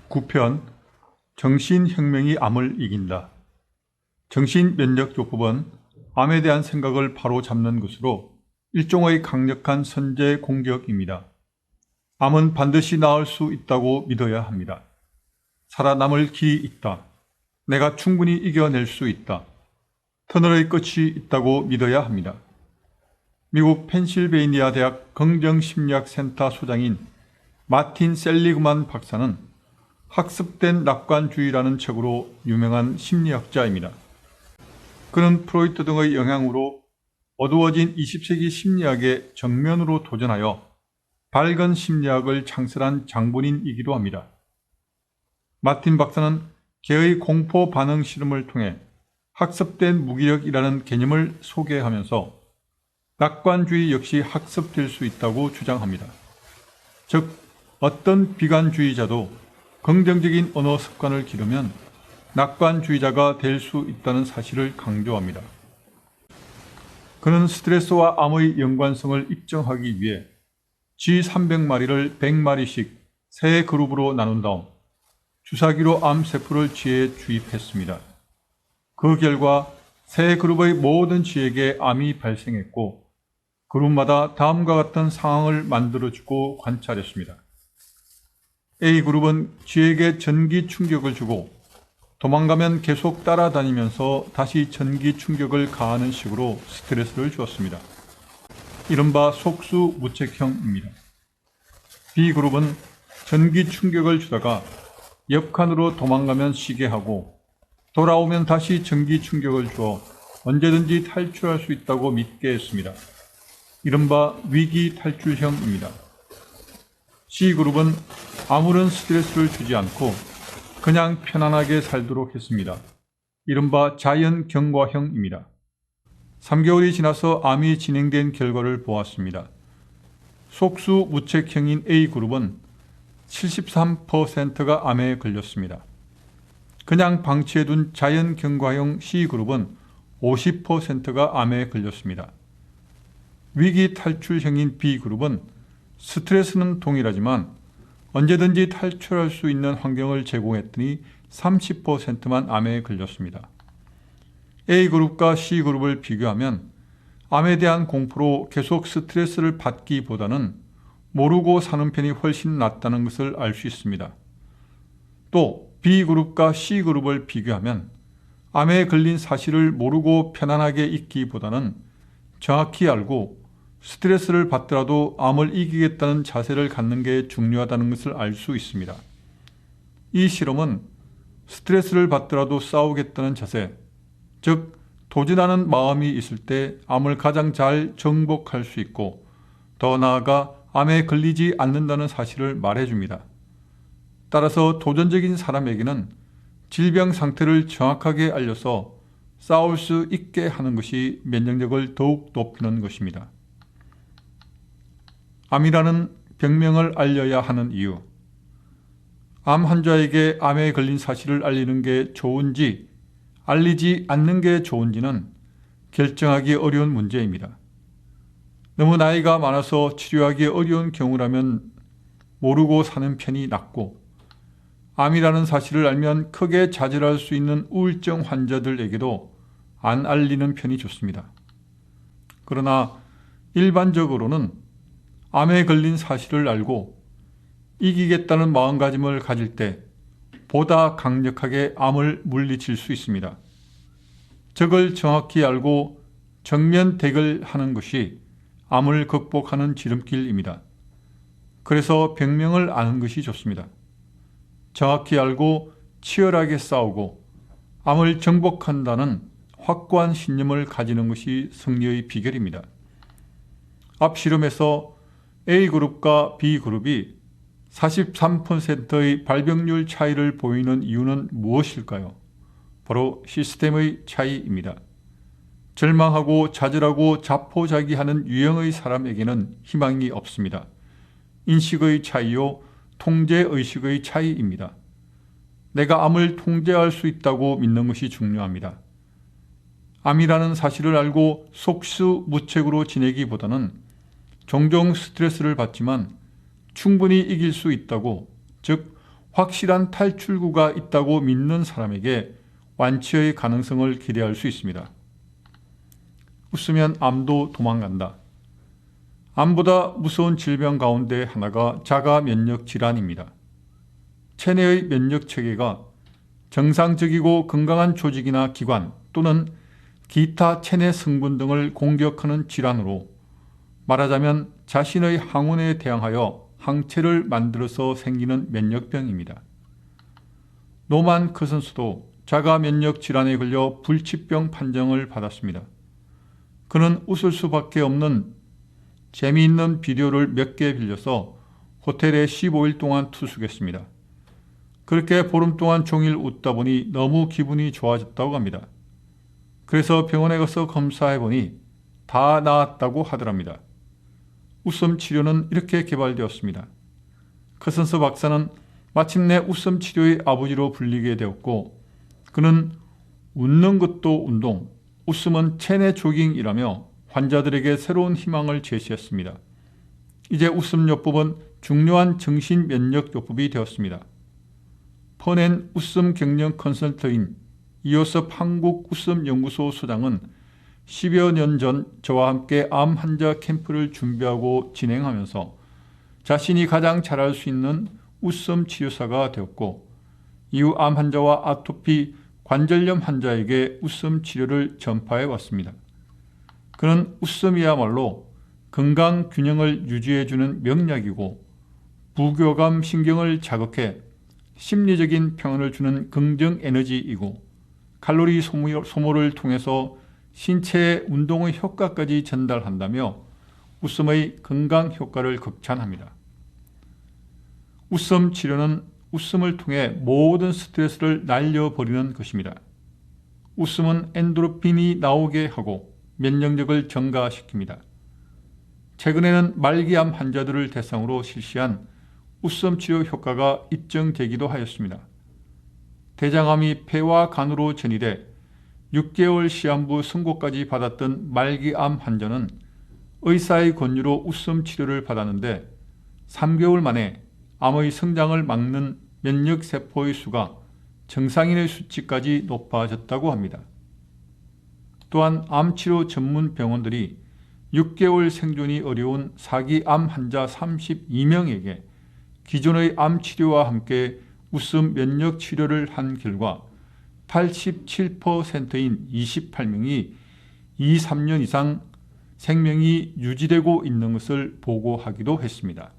9편 정신혁명이 암을 이긴다. 정신면역요법은 암에 대한 생각을 바로잡는 것으로 일종의 강력한 선제 공격입니다. 암은 반드시 나을 수 있다고 믿어야 합니다. 살아남을 길이 있다. 내가 충분히 이겨낼 수 있다. 터널의 끝이 있다고 믿어야 합니다. 미국 펜실베이니아 대학 긍정심리학센터 소장인 마틴 셀리그만 박사는 학습된 낙관주의라는 책으로 유명한 심리학자입니다. 그는 프로이트 등의 영향으로 어두워진 20세기 심리학에 정면으로 도전하여 밝은 심리학을 창설한 장본인이기도 합니다. 마틴 박사는 개의 공포 반응 실험을 통해 학습된 무기력이라는 개념을 소개하면서 낙관주의 역시 학습될 수 있다고 주장합니다. 즉, 어떤 비관주의자도 긍정적인 언어 습관을 기르면 낙관주의자가 될 수 있다는 사실을 강조합니다. 그는 스트레스와 암의 연관성을 입증하기 위해 쥐 300마리를 100마리씩 세 그룹으로 나눈 다음 주사기로 암세포를 쥐에 주입했습니다. 그 결과 세 그룹의 모든 쥐에게 암이 발생했고 그룹마다 다음과 같은 상황을 만들어주고 관찰했습니다. A그룹은 쥐에게 전기 충격을 주고 도망가면 계속 따라다니면서 다시 전기 충격을 가하는 식으로 스트레스를 주었습니다. 이른바 속수무책형입니다. B그룹은 전기 충격을 주다가 옆칸으로 도망가면 쉬게 하고 돌아오면 다시 전기 충격을 주어 언제든지 탈출할 수 있다고 믿게 했습니다. 이른바 위기 탈출형입니다. C그룹은 아무런 스트레스를 주지 않고 그냥 편안하게 살도록 했습니다. 이른바 자연경과형입니다. 3개월이 지나서 암이 진행된 결과를 보았습니다. 속수무책형인 A그룹은 73%가 암에 걸렸습니다. 그냥 방치해둔 자연경과형 C그룹은 50%가 암에 걸렸습니다. 위기 탈출형인 B그룹은 스트레스는 동일하지만 언제든지 탈출할 수 있는 환경을 제공했더니 30%만 암에 걸렸습니다. A그룹과 C그룹을 비교하면 암에 대한 공포로 계속 스트레스를 받기보다는 모르고 사는 편이 훨씬 낫다는 것을 알 수 있습니다. 또 B그룹과 C그룹을 비교하면 암에 걸린 사실을 모르고 편안하게 있기보다는 정확히 알고 스트레스를 받더라도 암을 이기겠다는 자세를 갖는 게 중요하다는 것을 알 수 있습니다. 이 실험은 스트레스를 받더라도 싸우겠다는 자세, 즉 도전하는 마음이 있을 때 암을 가장 잘 정복할 수 있고 더 나아가 암에 걸리지 않는다는 사실을 말해줍니다. 따라서 도전적인 사람에게는 질병 상태를 정확하게 알려서 싸울 수 있게 하는 것이 면역력을 더욱 높이는 것입니다. 암이라는 병명을 알려야 하는 이유. 암 환자에게 암에 걸린 사실을 알리는 게 좋은지 알리지 않는 게 좋은지는 결정하기 어려운 문제입니다. 너무 나이가 많아서 치료하기 어려운 경우라면 모르고 사는 편이 낫고 암이라는 사실을 알면 크게 좌절할 수 있는 우울증 환자들에게도 안 알리는 편이 좋습니다. 그러나 일반적으로는 암에 걸린 사실을 알고 이기겠다는 마음가짐을 가질 때 보다 강력하게 암을 물리칠 수 있습니다. 적을 정확히 알고 정면 대결하는 것이 암을 극복하는 지름길입니다. 그래서 병명을 아는 것이 좋습니다. 정확히 알고 치열하게 싸우고 암을 정복한다는 확고한 신념을 가지는 것이 승리의 비결입니다. 앞 실험에서 A그룹과 B그룹이 43%의 발병률 차이를 보이는 이유는 무엇일까요? 바로 시스템의 차이입니다. 절망하고 좌절하고 자포자기하는 유형의 사람에게는 희망이 없습니다. 인식의 차이요, 통제의식의 차이입니다. 내가 암을 통제할 수 있다고 믿는 것이 중요합니다. 암이라는 사실을 알고 속수무책으로 지내기보다는 종종 스트레스를 받지만 충분히 이길 수 있다고, 즉 확실한 탈출구가 있다고 믿는 사람에게 완치의 가능성을 기대할 수 있습니다. 웃으면 암도 도망간다. 암보다 무서운 질병 가운데 하나가 자가 면역 질환입니다. 체내의 면역 체계가 정상적이고 건강한 조직이나 기관 또는 기타 체내 성분 등을 공격하는 질환으로 말하자면 자신의 항원에 대항하여 항체를 만들어서 생기는 면역병입니다. 노만 크 선수도 자가 면역 질환에 걸려 불치병 판정을 받았습니다. 그는 웃을 수밖에 없는 재미있는 비디오를 몇 개 빌려서 호텔에 15일 동안 투숙했습니다. 그렇게 보름 동안 종일 웃다 보니 너무 기분이 좋아졌다고 합니다. 그래서 병원에 가서 검사해보니 다 나았다고 하더랍니다. 웃음 치료는 이렇게 개발되었습니다. 커슨스 박사는 마침내 웃음 치료의 아버지로 불리게 되었고 그는 웃는 것도 운동, 웃음은 체내 조깅이라며 환자들에게 새로운 희망을 제시했습니다. 이제 웃음요법은 중요한 정신면역요법이 되었습니다. 퍼낸 웃음 경영 컨설터인 이호섭 한국웃음연구소 소장은 10여 년 전 저와 함께 암 환자 캠프를 준비하고 진행하면서 자신이 가장 잘할 수 있는 웃음 치료사가 되었고 이후 암 환자와 아토피 관절염 환자에게 웃음 치료를 전파해 왔습니다. 그는 웃음이야말로 건강 균형을 유지해주는 명약이고 부교감 신경을 자극해 심리적인 평안을 주는 긍정 에너지이고 칼로리 소모를 통해서 신체의 운동의 효과까지 전달한다며 웃음의 건강 효과를 극찬합니다. 웃음 치료는 웃음을 통해 모든 스트레스를 날려버리는 것입니다. 웃음은 엔도르핀이 나오게 하고 면역력을 증가시킵니다. 최근에는 말기암 환자들을 대상으로 실시한 웃음 치료 효과가 입증되기도 하였습니다. 대장암이 폐와 간으로 전이돼 6개월 시한부 선고까지 받았던 말기암 환자는 의사의 권유로 웃음 치료를 받았는데 3개월 만에 암의 성장을 막는 면역세포의 수가 정상인의 수치까지 높아졌다고 합니다. 또한 암치료 전문 병원들이 6개월 생존이 어려운 사기 암 환자 32명에게 기존의 암치료와 함께 웃음 면역 치료를 한 결과 87%인 28명이 2, 3년 이상 생명이 유지되고 있는 것을 보고하기도 했습니다.